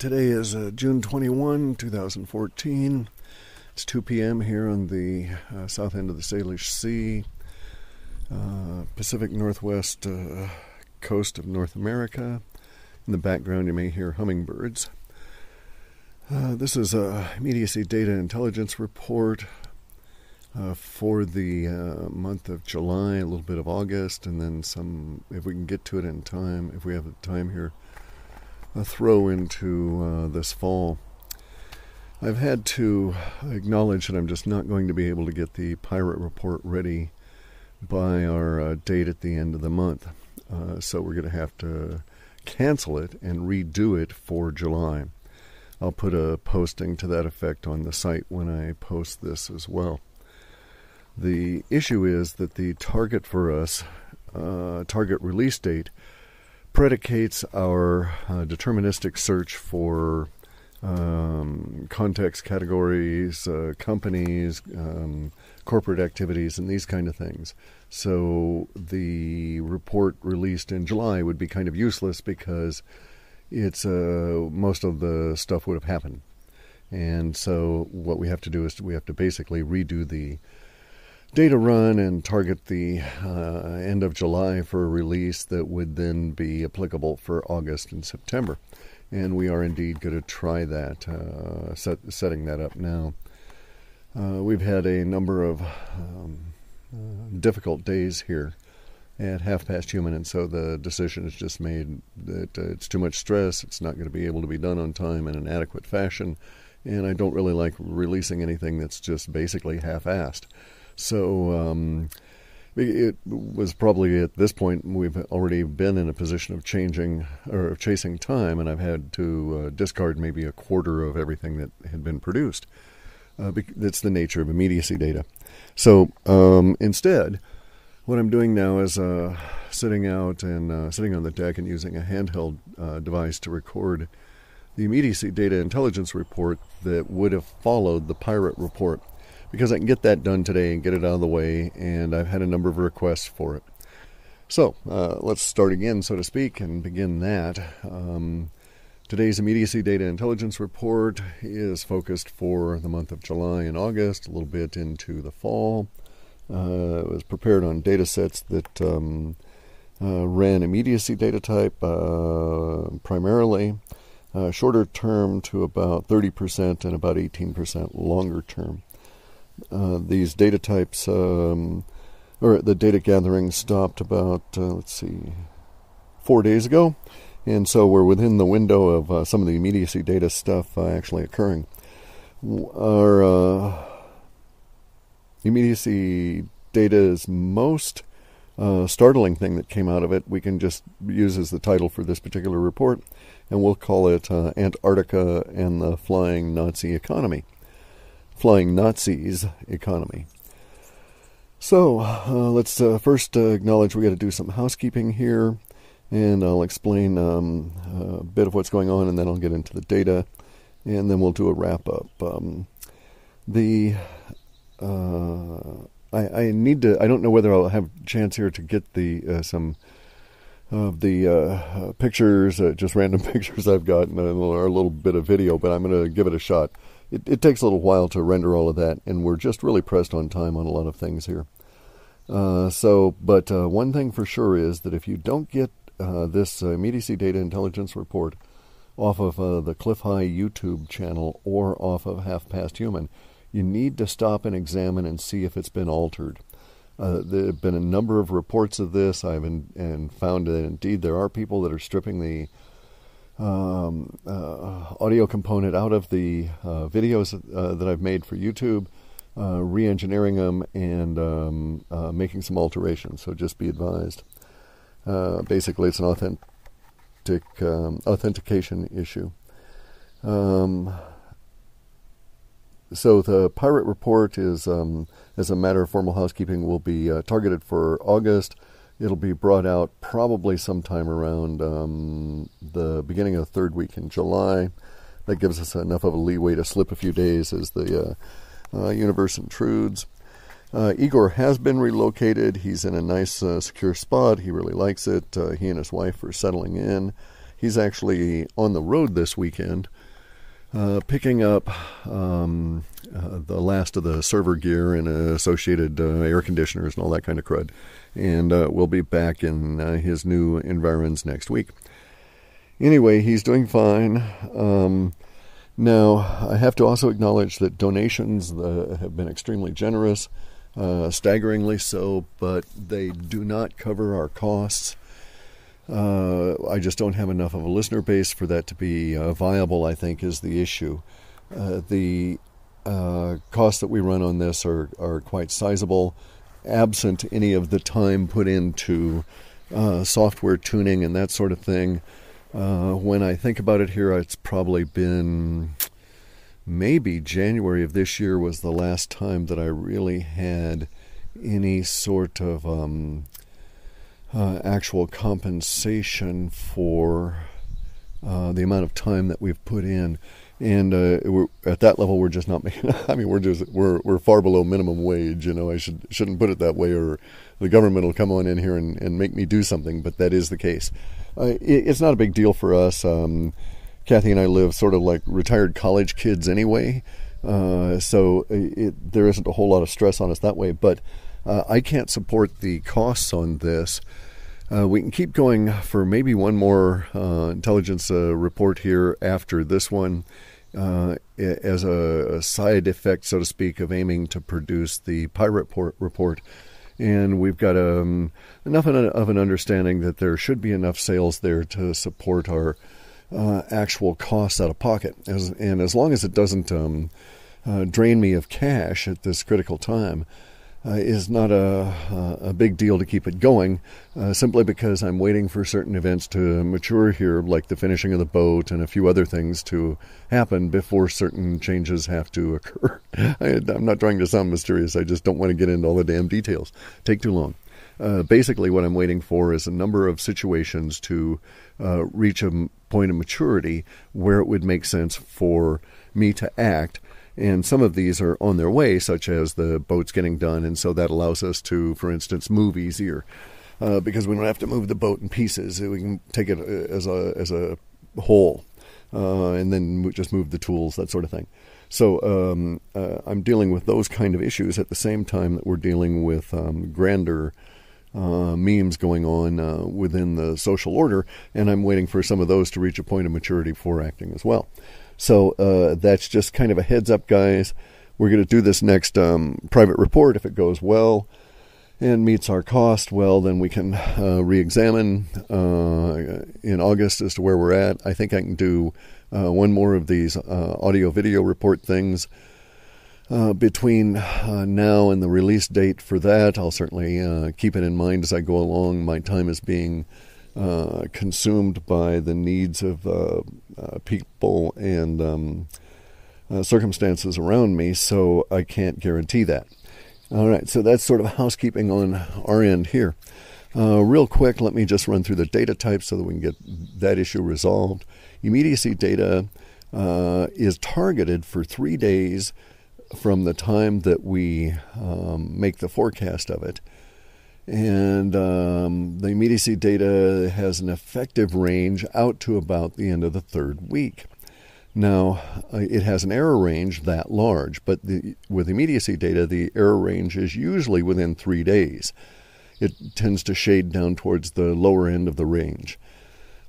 Today is June 21, 2014. It's 2 p.m. here on the south end of the Salish Sea, Pacific Northwest coast of North America. In the background you may hear hummingbirds. This is a immediacy data intelligence report for the month of July, a little bit of August, and then some, if we can get to it in time, if we have the time here, a throw into this fall. I've had to acknowledge that I'm just not going to be able to get the pirate report ready by our date at the end of the month. So we're going to have to cancel it and redo it for July. I'll put a posting to that effect on the site when I post this as well. The issue is that the target for us, target release date, predicates our deterministic search for context categories, companies, corporate activities, and these kind of things. So the report released in July would be kind of useless because it's most of the stuff would have happened. And so what we have to do is we have to basically redo the data run and target the end of July for a release that would then be applicable for August and September. And we are indeed going to try that, setting that up now. We've had a number of difficult days here at Half Past Human, and so the decision is just made that it's too much stress, it's not going to be able to be done on time in an adequate fashion, and I don't really like releasing anything that's just basically half-assed. So it was probably at this point we've already been in a position of changing or chasing time, and I've had to discard maybe a quarter of everything that had been produced. That's the nature of immediacy data. So instead, what I'm doing now is sitting out and sitting on the deck and using a handheld device to record the immediacy data intelligence report that would have followed the pirate report, because I can get that done today and get it out of the way, and I've had a number of requests for it. So let's start again, so to speak, and begin that. Today's immediacy data intelligence report is focused for the month of July and August, a little bit into the fall. It was prepared on data sets that ran immediacy data type primarily, shorter term to about 30% and about 18% longer term. These data types, or the data gathering stopped about, 4 days ago, and so we're within the window of some of the immediacy data stuff actually occurring. Our immediacy data's most startling thing that came out of it, we can just use as the title for this particular report, and we'll call it Antarctica and the Flying Nazi Economy. Flying Nazis Economy. So let's first acknowledge we got to do some housekeeping here, and I'll explain a bit of what's going on, and then I'll get into the data, and then we'll do a wrap up. I need to. I don't know whether I'll have a chance here to get the some of the pictures, just random pictures I've gotten, or a little bit of video, but I'm going to give it a shot. It takes a little while to render all of that, and we're just really pressed on time on a lot of things here. But one thing for sure is that if you don't get this immediacy data intelligence report off of the Cliff High YouTube channel or off of Half Past Human, you need to stop and examine and see if it's been altered. There have been a number of reports of this. I've found that indeed there are people that are stripping the audio component out of the videos that I've made for YouTube, re-engineering them, and making some alterations, so just be advised. Basically it's an authentication issue. So the pirate report is, as a matter of formal housekeeping, will be targeted for August. It'll be brought out probably sometime around the beginning of the third week in July. That gives us enough of a leeway to slip a few days as the universe intrudes. Igor has been relocated. He's in a nice, secure spot. He really likes it. He and his wife are settling in. He's actually on the road this weekend, picking up the last of the server gear and associated air conditioners and all that kind of crud. And we'll be back in his new environs next week. Anyway, he's doing fine. Now, I have to also acknowledge that donations have been extremely generous, staggeringly so, but they do not cover our costs. I just don't have enough of a listener base for that to be viable, I think, is the issue. The costs that we run on this are quite sizable, absent any of the time put into software tuning and that sort of thing. When I think about it here, it's probably been maybe January of this year was the last time that I really had any sort of actual compensation for the amount of time that we've put in. And we're, at that level, we're just not making. I mean, we're far below minimum wage. I shouldn't put it that way, or the government will come on in here and make me do something. But that is the case. It's not a big deal for us. Kathy and I live sort of like retired college kids anyway, so there isn't a whole lot of stress on us that way. But I can't support the costs on this. We can keep going for maybe one more intelligence report here after this one, as a side effect, so to speak, of aiming to produce the pirate report. And we've got enough of an understanding that there should be enough sales there to support our actual costs out of pocket. And as long as it doesn't drain me of cash at this critical time, is not a big deal to keep it going, simply because I'm waiting for certain events to mature here, like the finishing of the boat and a few other things to happen before certain changes have to occur. I'm not trying to sound mysterious. I just don't want to get into all the damn details. Take too long. Basically, what I'm waiting for is a number of situations to reach a point of maturity where it would make sense for me to act. And some of these are on their way, such as the boat's getting done, and so that allows us to, for instance, move easier, because we don't have to move the boat in pieces. We can take it as a whole, and then just move the tools, that sort of thing. So I'm dealing with those kind of issues at the same time that we're dealing with grander memes going on within the social order, and I'm waiting for some of those to reach a point of maturity before acting as well. So that's just kind of a heads up, guys. We're going to do this next private report. If it goes well and meets our cost, well, then we can re-examine in August as to where we're at. I think I can do one more of these audio-video report things between now and the release date for that. I'll certainly keep it in mind as I go along. My time is being consumed by the needs of people and circumstances around me, so I can't guarantee that. All right, so that's sort of housekeeping on our end here. Real quick, let me just run through the data types so that we can get that issue resolved. Immediacy data is targeted for 3 days from the time that we make the forecast of it. And the immediacy data has an effective range out to about the end of the third week. Now, it has an error range that large, but with immediacy data, the error range is usually within 3 days. It tends to shade down towards the lower end of the range.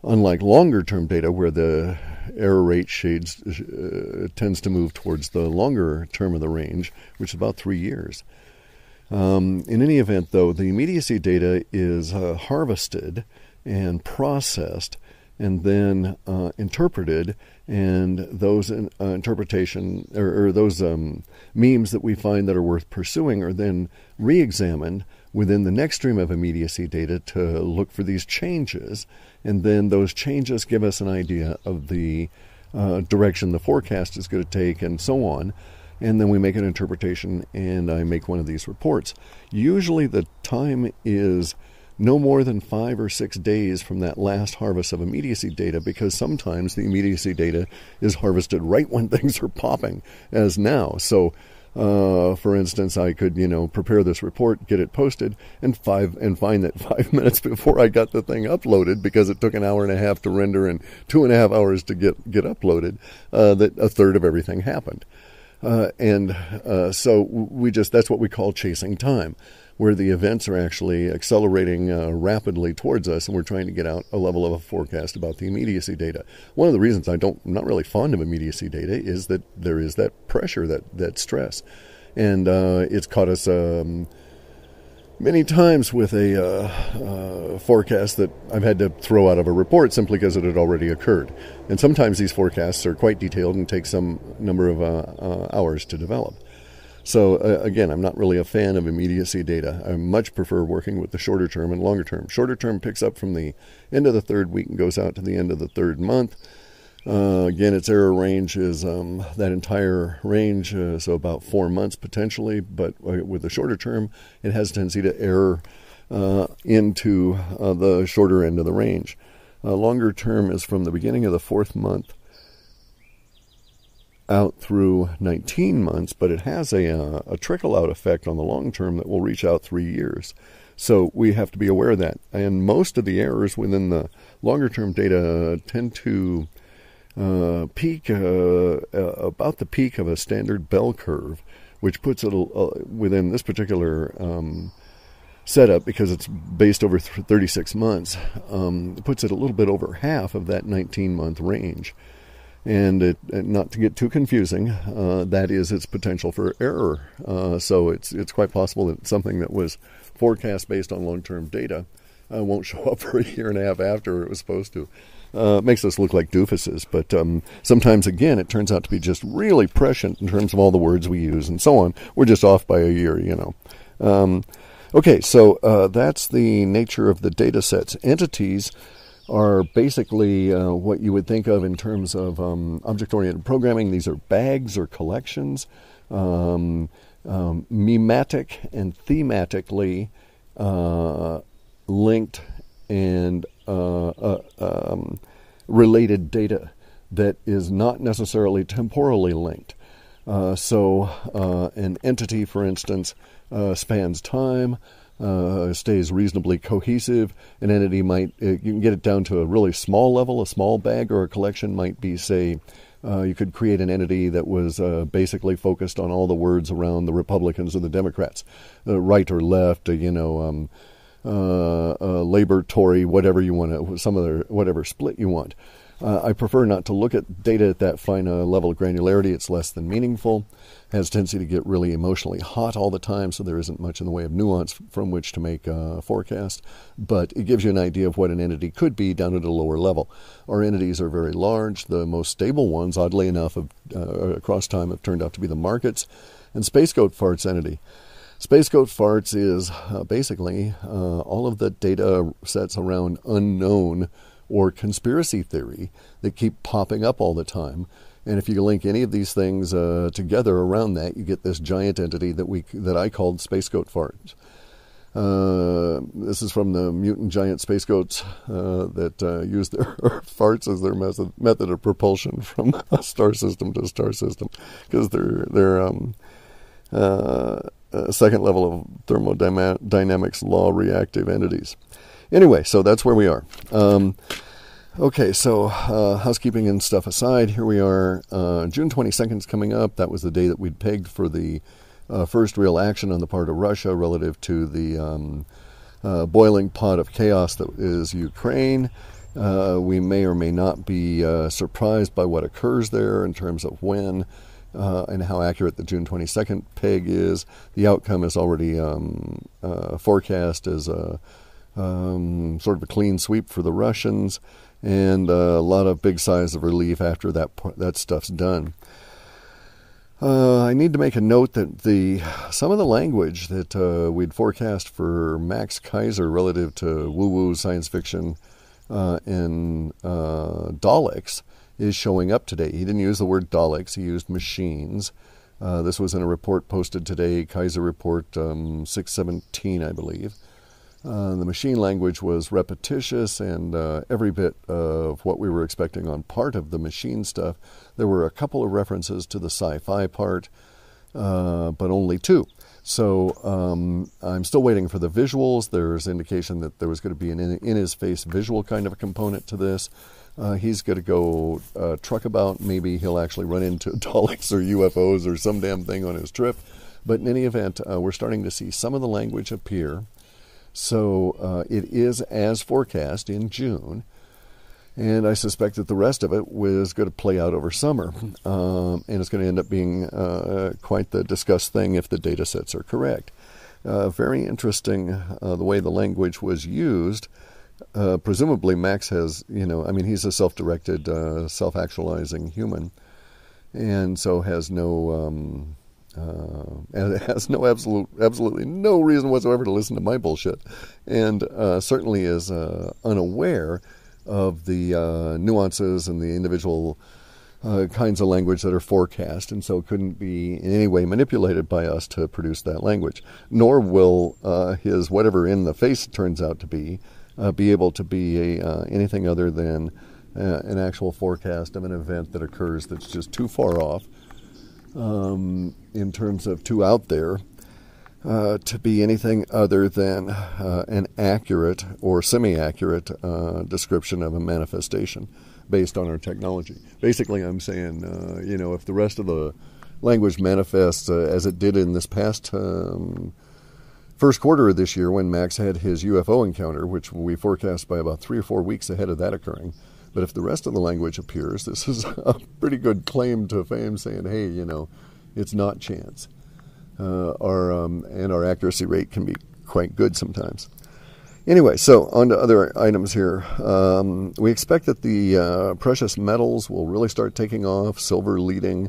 Unlike longer-term data, where the error rate tends to move towards the longer term of the range, which is about 3 years. In any event, though, the immediacy data is harvested and processed and then interpreted, and those interpretation or those memes that we find that are worth pursuing are then re-examined within the next stream of immediacy data to look for these changes, and then those changes give us an idea of the direction the forecast is going to take and so on. And then we make an interpretation, and I make one of these reports. Usually the time is no more than 5 or 6 days from that last harvest of immediacy data, because sometimes the immediacy data is harvested right when things are popping, as now. So For instance, I could, prepare this report, get it posted, and find that 5 minutes before I got the thing uploaded, because it took an hour and a half to render and 2.5 hours to get uploaded, that a third of everything happened. So that's what we call chasing time, where the events are actually accelerating rapidly towards us, and we're trying to get out a level of a forecast about the immediacy data. One of the reasons I'm not really fond of immediacy data is that there is that pressure, that stress. And it's caught us many times with a forecast that I've had to throw out of a report simply because it had already occurred. And sometimes these forecasts are quite detailed and take some number of hours to develop. So again, I'm not really a fan of immediacy data. I much prefer working with the shorter term and longer term. Shorter term picks up from the end of the third week and goes out to the end of the third month. Again, its error range is that entire range, so about 4 months potentially. But with the shorter term, it has a tendency to error into the shorter end of the range. Longer term is from the beginning of the fourth month out through 19 months, but it has a trickle-out effect on the long term that will reach out 3 years. So we have to be aware of that. And most of the errors within the longer-term data tend to peak about the peak of a standard bell curve, which puts it within this particular setup, because it's based over 36 months, puts it a little bit over half of that 19-month range. And not to get too confusing, that is its potential for error. So it's quite possible that something that was forecast based on long-term data won't show up for a year and a half after it was supposed to. Makes us look like doofuses. But sometimes, again, it turns out to be just really prescient in terms of all the words we use and so on. We're just off by a year, Okay, so that's the nature of the data sets. Entities are basically what you would think of in terms of object-oriented programming. These are bags or collections, mematic and thematically linked and related data that is not necessarily temporally linked. So an entity, for instance, spans time, stays reasonably cohesive. An entity might, you can get it down to a really small level. A small bag or a collection might be, say, you could create an entity that was basically focused on all the words around the Republicans or the Democrats, right or left, Labor, Tory, whatever you want, whatever split you want. I prefer not to look at data at that fine level of granularity. It's less than meaningful. Has a tendency to get really emotionally hot all the time, so there isn't much in the way of nuance from which to make a forecast. But it gives you an idea of what an entity could be down at a lower level. Our entities are very large. The most stable ones, oddly enough, across time have turned out to be the markets and Space Goat Farts entity. Space Goat Farts is basically all of the data sets around unknown or conspiracy theory that keep popping up all the time. And if you link any of these things together around that, you get this giant entity that I called Space Goat Farts. This is from the mutant giant space goats that use their farts as their method of propulsion from star system to star system, because they're second level of thermodynamics law reactive entities. Anyway, so that's where we are. Okay, so housekeeping and stuff aside, here we are. June 22nd is coming up. That was the day that we'd pegged for the first real action on the part of Russia relative to the boiling pot of chaos that is Ukraine. We may or may not be surprised by what occurs there in terms of when and how accurate the June 22nd peg is. The outcome is already forecast as sort of a clean sweep for the Russians, and a lot of big sighs of relief after that stuff's done. I need to make a note that some of the language that we'd forecast for Max Kaiser relative to woo-woo science fiction and Daleks is showing up today. He didn't use the word Daleks, he used machines. This was in a report posted today, Kaiser Report 617, I believe. The machine language was repetitious and every bit of what we were expecting on part of the machine stuff. There were a couple of references to the sci-fi part. but only 2. So I'm still waiting for the visuals. There's indication that there was going to be an in-his-face visual kind of a component to this. He's going to go truck about. Maybe he'll actually run into Daleks or UFOs or some damn thing on his trip. But in any event, we're starting to see some of the language appear. So it is as forecast in June. And I suspect that the rest of it was going to play out over summer. And it's going to end up being quite the discussed thing if the data sets are correct. Very interesting the way the language was used. Presumably Max has, he's a self-directed, self-actualizing human. And so has absolutely no reason whatsoever to listen to my bullshit. And certainly is unaware of the nuances and the individual kinds of language that are forecast, and so couldn't be in any way manipulated by us to produce that language. Nor will his whatever in the face turns out to be able to be anything other than an actual forecast of an event that occurs that's just too far off in terms of too out there to be anything other than an accurate or semi-accurate description of a manifestation based on our technology. Basically, I'm saying, if the rest of the language manifests as it did in this past first quarter of this year when Max had his UFO encounter, which we forecast by about 3 or 4 weeks ahead of that occurring. But if the rest of the language appears, this is a pretty good claim to fame saying, hey, it's not chance. Our accuracy rate can be quite good sometimes. Anyway, so on to other items here. We expect that the precious metals will really start taking off, silver leading,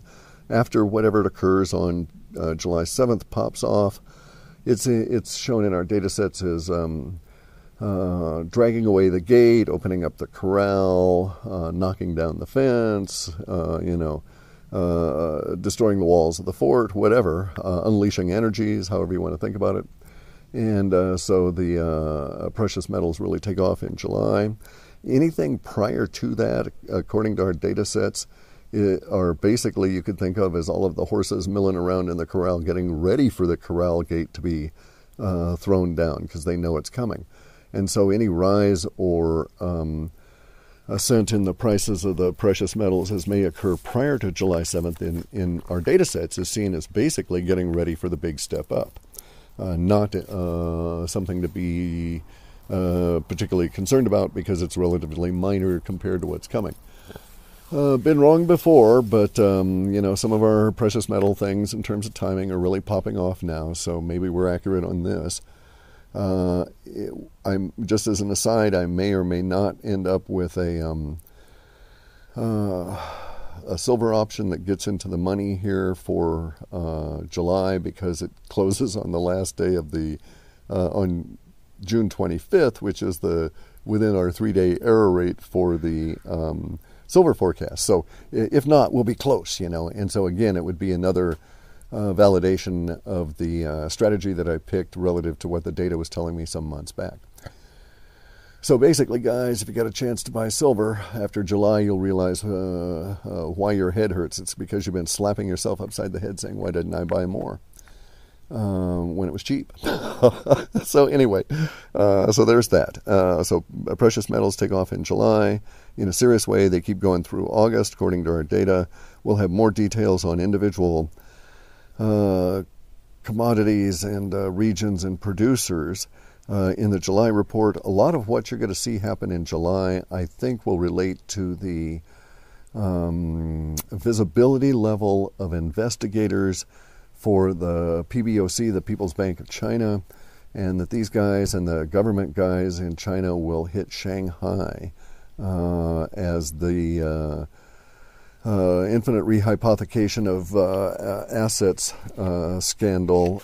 after whatever it occurs on July 7th pops off. It's shown in our data sets as dragging away the gate, opening up the corral, knocking down the fence, destroying the walls of the fort, whatever, unleashing energies, however you want to think about it. And so the precious metals really take off in July. Anything prior to that, according to our data sets, are basically you could think of as all of the horses milling around in the corral getting ready for the corral gate to be thrown down because they know it's coming. And so any rise or ascent in the prices of the precious metals as may occur prior to July 7th in our data sets is seen as basically getting ready for the big step up, not something to be particularly concerned about because it's relatively minor compared to what's coming. Been wrong before, but some of our precious metal things in terms of timing are really popping off now, so maybe we're accurate on this. I'm just as an aside, I may or may not end up with a silver option that gets into the money here for July because it closes on the last day of on June 25th, which is within our 3-day error rate for the silver forecast. So if not, we'll be close, and so again, it would be another validation of the strategy that I picked relative to what the data was telling me some months back. So basically, guys, if you got a chance to buy silver after July, you'll realize why your head hurts. It's because you've been slapping yourself upside the head saying, why didn't I buy more when it was cheap? So anyway, so there's that. So precious metals take off in July. In a serious way, they keep going through August, according to our data. We'll have more details on individual commodities and regions and producers in the July report. A lot of what you're going to see happen in July, I think, will relate to the visibility level of investigators for the PBOC, the People's Bank of China, and that these guys and the government guys in China will hit Shanghai as the infinite rehypothecation of assets scandal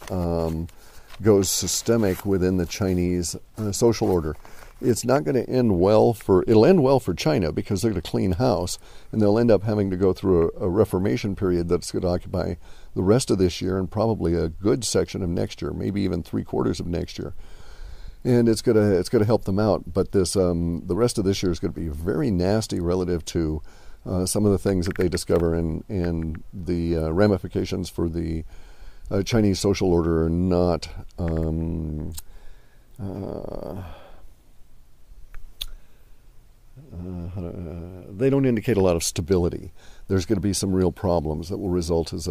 goes systemic within the Chinese social order. It's not going to end well it'll end well for China because they're going to clean house, and they'll end up having to go through a reformation period that's going to occupy the rest of this year and probably a good section of next year, maybe even 3/4 of next year. And it's going to help them out, but this the rest of this year is going to be very nasty relative to some of the things that they discover and the ramifications for the Chinese social order are not they don't indicate a lot of stability. There's going to be some real problems that will result as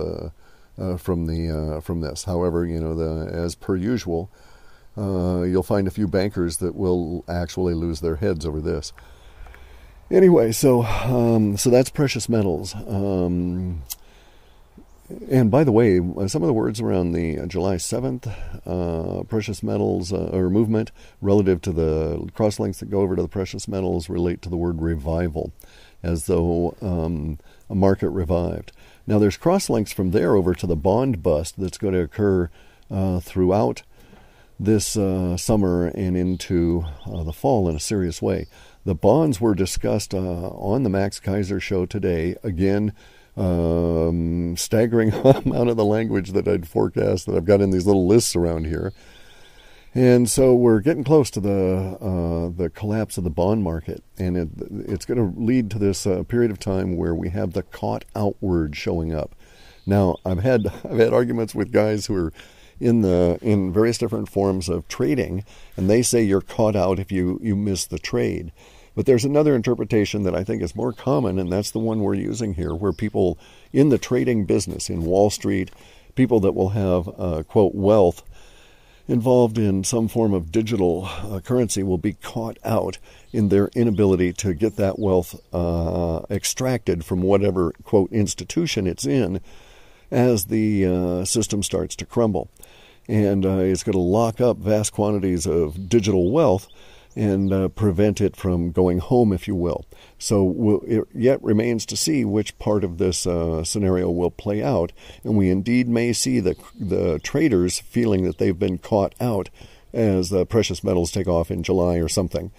from this. However, as per usual, you'll find a few bankers that will actually lose their heads over this. Anyway, so that's precious metals. And by the way, some of the words around the July 7th precious metals or movement relative to the crosslinks that go over to the precious metals relate to the word revival, as though a market revived. Now, there's crosslinks from there over to the bond bust that's going to occur throughout this summer and into the fall in a serious way. The bonds were discussed on the Max Kaiser show today. Again, staggering amount of the language that I'd forecast that I've got in these little lists around here. And so we're getting close to the collapse of the bond market, and it's going to lead to this period of time where we have the caught out word showing up. Now, I've had arguments with guys who are in various different forms of trading, and they say you're caught out if you miss the trade. But there's another interpretation that I think is more common, and that's the one we're using here, where people in the trading business, in Wall Street, people that will have, quote, wealth involved in some form of digital currency will be caught out in their inability to get that wealth extracted from whatever, quote, institution it's in as the system starts to crumble. And it's going to lock up vast quantities of digital wealth and prevent it from going home, if you will. So it yet remains to see which part of this scenario will play out, and we indeed may see the traders feeling that they've been caught out as the precious metals take off in July or something,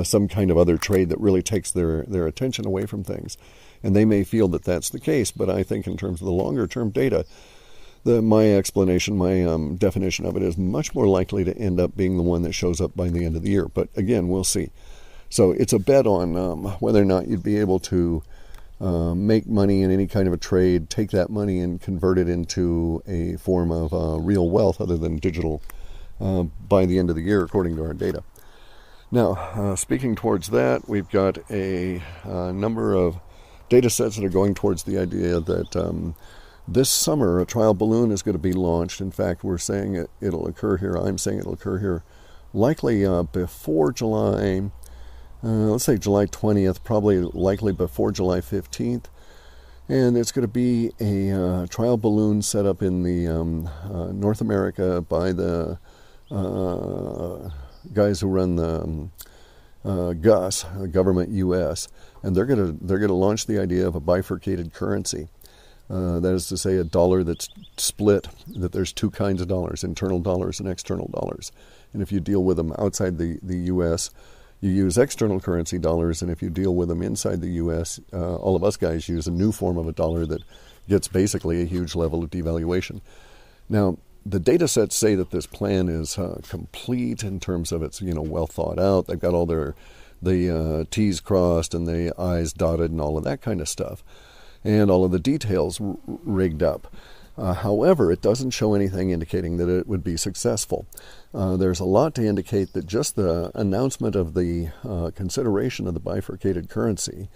some kind of other trade that really takes their attention away from things. And they may feel that that's the case, but I think in terms of the longer-term data, my explanation, my definition of it is much more likely to end up being the one that shows up by the end of the year. But again, we'll see. So it's a bet on whether or not you'd be able to make money in any kind of a trade, take that money and convert it into a form of real wealth other than digital by the end of the year, according to our data. Now, speaking towards that, we've got a number of data sets that are going towards the idea that this summer, a trial balloon is going to be launched. In fact, we're saying it'll occur here. I'm saying it'll occur here likely before July, let's say July 20th, probably likely before July 15th. And it's going to be a trial balloon set up in the North America by the guys who run the GUS, government U.S., and they're going to launch the idea of a bifurcated currency. That is to say, a dollar that's split, that there's two kinds of dollars, internal dollars and external dollars. And if you deal with them outside the U.S., you use external currency dollars, and if you deal with them inside the U.S., all of us guys use a new form of a dollar that gets basically a huge level of devaluation. Now, the data sets say that this plan is complete in terms of it's well thought out. They've got all the T's crossed and the I's dotted and all of that kind of stuff, and all of the details rigged up. However, it doesn't show anything indicating that it would be successful. There's a lot to indicate that just the announcement of the consideration of the bifurcated currency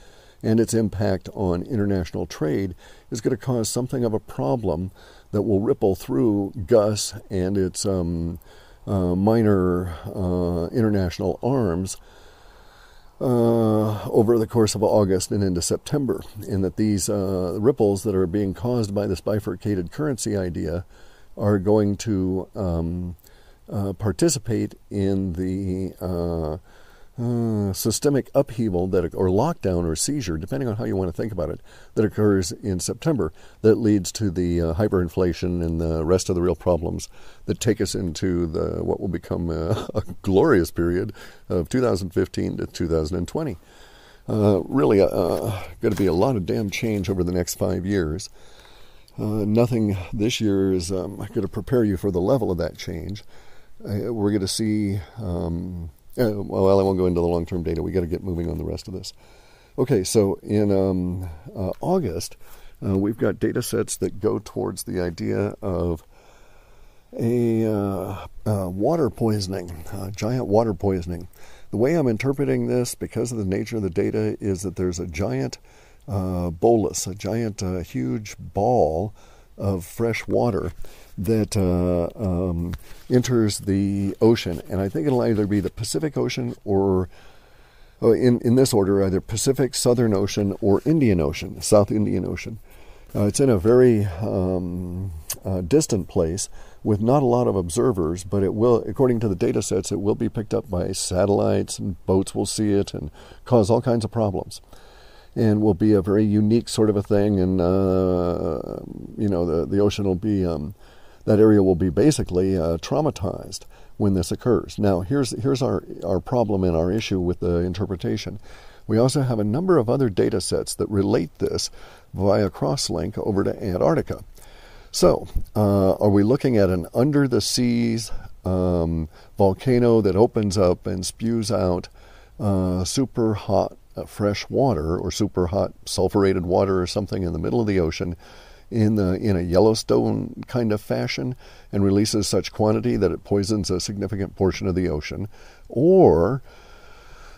and its impact on international trade is going to cause something of a problem that will ripple through GUS and its minor international arms over the course of August and into September, and that these ripples that are being caused by this bifurcated currency idea are going to participate in the systemic upheaval or lockdown or seizure, depending on how you want to think about it, that occurs in September, that leads to the hyperinflation and the rest of the real problems that take us into what will become a glorious period of 2015 to 2020. Really going to be a lot of damn change over the next 5 years. Nothing this year is going to prepare you for the level of that change. We're going to see... well, I won't go into the long-term data. We got to get moving on the rest of this. Okay, so in August, we've got data sets that go towards the idea of water poisoning, giant water poisoning. The way I'm interpreting this, because of the nature of the data, is that there's a giant bolus, a giant huge ball of fresh water that enters the ocean. And I think it'll either be the Pacific Ocean or, in this order, either Pacific, Southern Ocean, or Indian Ocean, South Indian Ocean. It's in a very distant place with not a lot of observers, but it will, according to the data sets, it will be picked up by satellites, and boats will see it and cause all kinds of problems. And will be a very unique sort of a thing, and the ocean will be, that area will be basically traumatized when this occurs. Now, here's our problem and our issue with the interpretation. We also have a number of other data sets that relate this via crosslink over to Antarctica. So, are we looking at an under-the-seas volcano that opens up and spews out super hot fresh water, or super hot sulfurated water or something in the middle of the ocean in a Yellowstone kind of fashion, and releases such quantity that it poisons a significant portion of the ocean? Or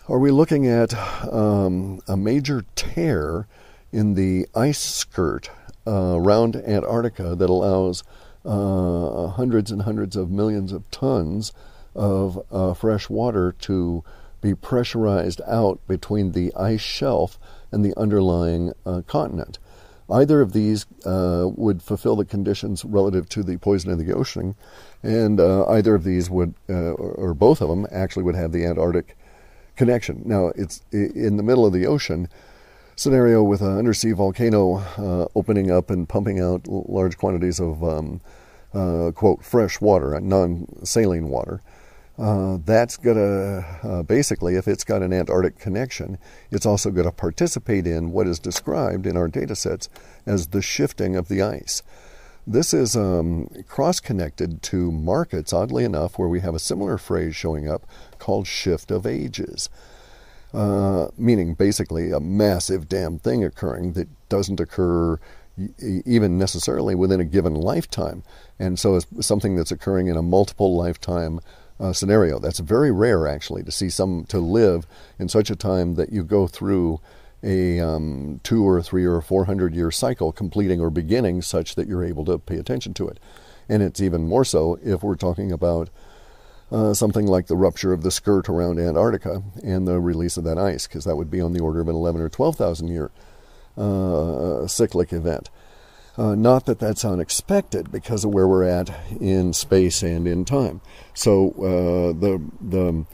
are we looking at a major tear in the ice skirt around Antarctica that allows hundreds and hundreds of millions of tons of fresh water to be pressurized out between the ice shelf and the underlying continent? Either of these would fulfill the conditions relative to the poisoning of the ocean, and either of these would, or both of them, actually would have the Antarctic connection. Now, it's in the middle of the ocean scenario with an undersea volcano opening up and pumping out large quantities of, quote, fresh water, non-saline water. That's going to, basically, if it's got an Antarctic connection, it's also going to participate in what is described in our data sets as the shifting of the ice. This is cross-connected to markets, oddly enough, where we have a similar phrase showing up called shift of ages, meaning basically a massive damn thing occurring that doesn't occur even necessarily within a given lifetime. And so it's something that's occurring in a multiple lifetime scenario. That's very rare, actually, to live in such a time that you go through a 200 or 300 or 400 year cycle, completing or beginning such that you're able to pay attention to it. And it's even more so if we're talking about something like the rupture of the skirt around Antarctica and the release of that ice, because that would be on the order of an 11 or 12,000 year cyclic event. Not that that's unexpected because of where we're at in space and in time. So the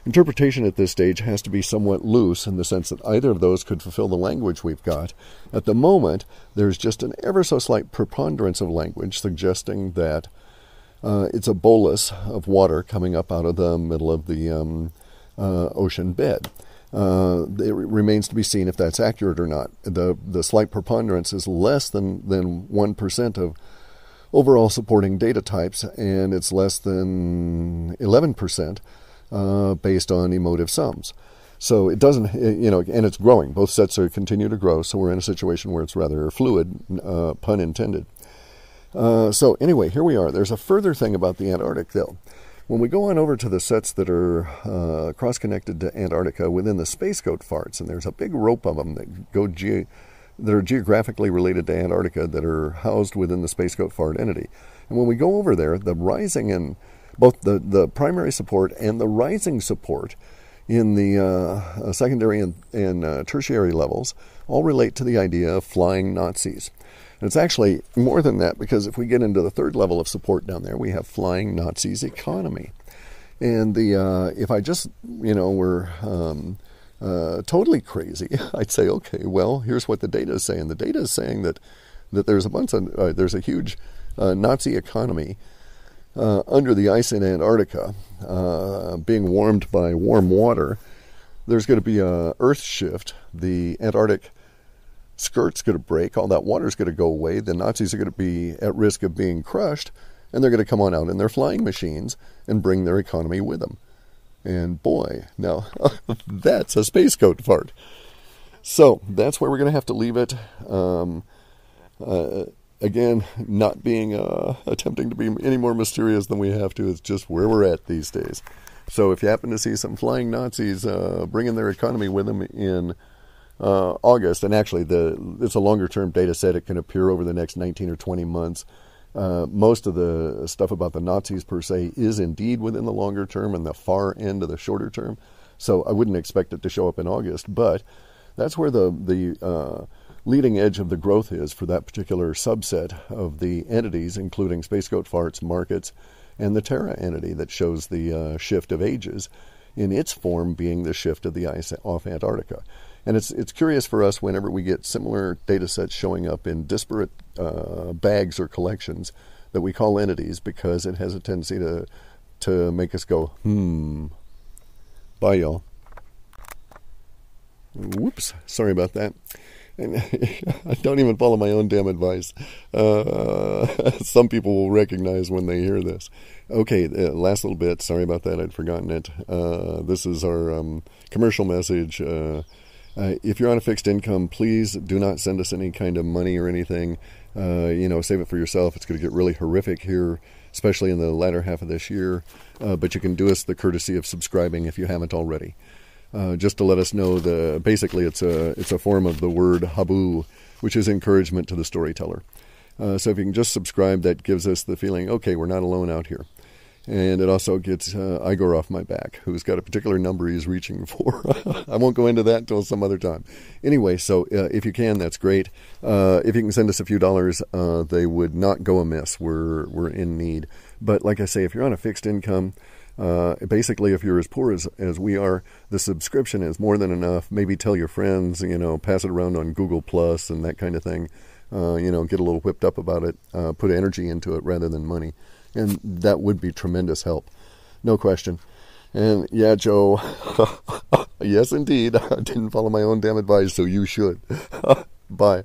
interpretation at this stage has to be somewhat loose in the sense that either of those could fulfill the language we've got. At the moment, there's just an ever so slight preponderance of language suggesting that it's a bolus of water coming up out of the middle of the ocean bed. It remains to be seen if that's accurate or not. The slight preponderance is less than 1% of overall supporting data types, and it's less than 11% based on emotive sums. So it doesn't, and it's growing. Both sets continue to grow, so we're in a situation where it's rather fluid, pun intended. So anyway, here we are. There's a further thing about the Antarctic, though. When we go on over to the sets that are cross-connected to Antarctica within the space goat farts, and there's a big rope of them that are geographically related to Antarctica that are housed within the space goat fart entity. And when we go over there, the rising in both the primary support and the rising support in the secondary and tertiary levels all relate to the idea of flying Nazis. And it's actually more than that, because if we get into the third level of support down there, we have flying Nazis economy. And if I just, were totally crazy, I'd say, okay, well, here's what the data is saying. The data is saying that there's a huge Nazi economy under the ice in Antarctica, being warmed by warm water. There's going to be a earth shift. The Antarctic skirt's going to break. All that water's going to go away. The Nazis are going to be at risk of being crushed, and they're going to come on out in their flying machines and bring their economy with them. And boy, now that's a space goat fart. So that's where we're going to have to leave it. again, not being attempting to be any more mysterious than we have to. It's just where we're at these days. So if you happen to see some flying Nazis bringing their economy with them in August, and actually it's a longer-term data set. It can appear over the next 19 or 20 months. Most of the stuff about the Nazis per se is indeed within the longer term and the far end of the shorter term. So I wouldn't expect it to show up in August, but that's where the leading edge of the growth is for that particular subset of the entities, including Space Goat Farts, Markets, and the Terra entity that shows the shift of ages, in its form being the shift of the ice off Antarctica. And it's curious for us whenever we get similar data sets showing up in disparate bags or collections that we call entities, because it has a tendency to make us go, Bye, y'all. Whoops, sorry about that. And I don't even follow my own damn advice. Some people will recognize when they hear this. Okay, last little bit. Sorry about that. I'd forgotten it. This is our commercial message. If you're on a fixed income, please do not send us any kind of money or anything. Save it for yourself. It's going to get really horrific here, especially in the latter half of this year. But you can do us the courtesy of subscribing if you haven't already. Just to let us know, basically it's a form of the word habu, which is encouragement to the storyteller. So if you can just subscribe, that gives us the feeling, okay, we're not alone out here. And it also gets Igor off my back, who's got a particular number he's reaching for. I won't go into that until some other time. Anyway, so if you can, that's great. If you can send us a few dollars, they would not go amiss. We're in need. But like I say, if you're on a fixed income, basically if you're as poor as we are, the subscription is more than enough. Maybe tell your friends, pass it around on Google Plus and that kind of thing. Get a little whipped up about it. Put energy into it rather than money. And that would be tremendous help. No question. And yeah, Joe, yes, indeed. I didn't follow my own damn advice, so you should. Bye.